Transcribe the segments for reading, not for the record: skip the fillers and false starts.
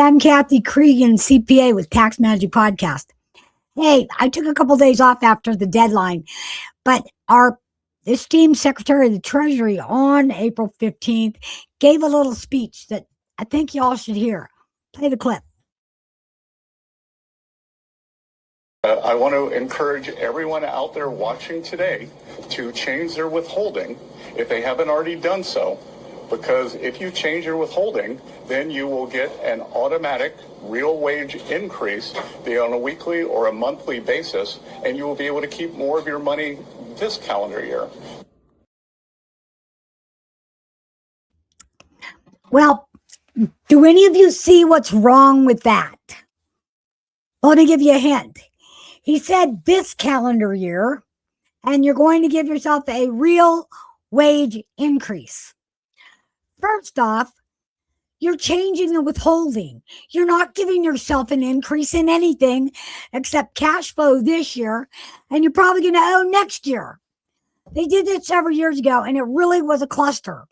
I'm Kathy Cregan, CPA with Tax Magic Podcast. Hey, I took a couple days off after the deadline, but our esteemed Secretary of the Treasury on April 15th gave a little speech that I think y'all should hear. Play the clip. I want to encourage everyone out there watching today to change their withholding if they haven't already done so, because if you change your withholding, then you will get an automatic real wage increase, be on a weekly or a monthly basis, and you will be able to keep more of your money this calendar year. Well, do any of you see what's wrong with that? Let me give you a hint. He said this calendar year, and you're going to give yourself a real wage increase. First off, you're changing the withholding. You're not giving yourself an increase in anything except cash flow this year, and you're probably going to owe next year. They did this several years ago, and it really was a cluster.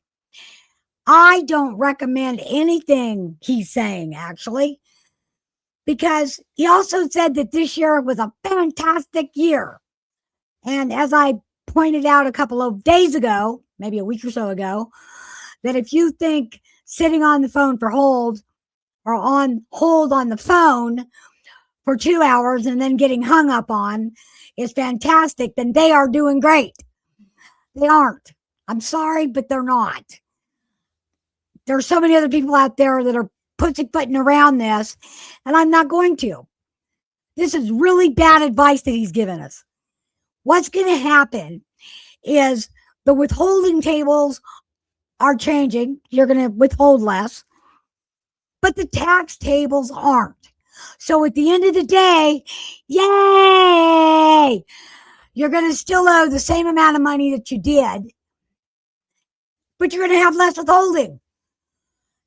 I don't recommend anything he's saying, actually, because he also said that this year was a fantastic year. And as I pointed out a couple of days ago, maybe a week or so ago, that if you think sitting on the phone for hold or on hold on the phone for 2 hours and then getting hung up on is fantastic, then they are doing great. They aren't. I'm sorry, but they're not. There are so many other people out there that are pussyfooting around this, and I'm not going to. This is really bad advice that he's given us. What's going to happen is the withholding tables are changing. You're going to withhold less, but the tax tables aren't. So at the end of the day, yay! You're going to still owe the same amount of money that you did, but you're going to have less withholding.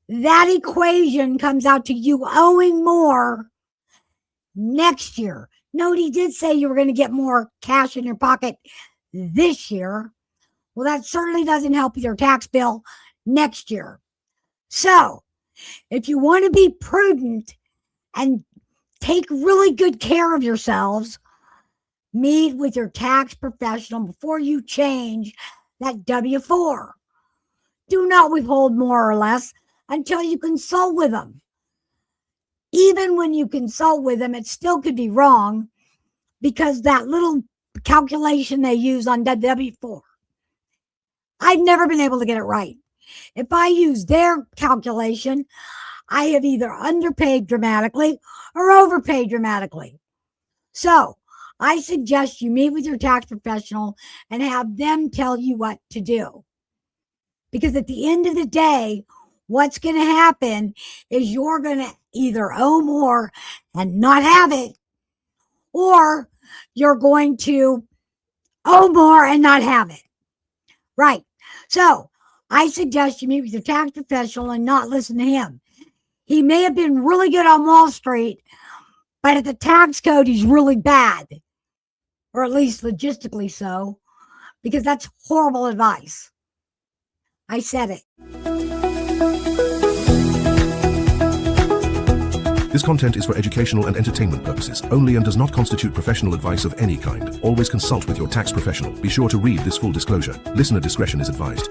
That equation comes out to you owing more next year. Note he did say you were going to get more cash in your pocket this year. Well, that certainly doesn't help your tax bill next year. So, if you want to be prudent and take really good care of yourselves, meet with your tax professional before you change that W-4. Do not withhold more or less until you consult with them. Even when you consult with them, it still could be wrong because that little calculation they use on that W-4, I've never been able to get it right. If I use their calculation, I have either underpaid dramatically or overpaid dramatically. So I suggest you meet with your tax professional and have them tell you what to do. Because at the end of the day, what's going to happen is you're going to either owe more and not have it, or you're going to owe more and not have it. Right. So I suggest you meet with your tax professional and not listen to him. He may have been really good on Wall Street, but at the tax code, he's really bad, or at least logistically so, because that's horrible advice. I said it. This content is for educational and entertainment purposes only and does not constitute professional advice of any kind. Always consult with your tax professional. Be sure to read this full disclosure. Listener discretion is advised.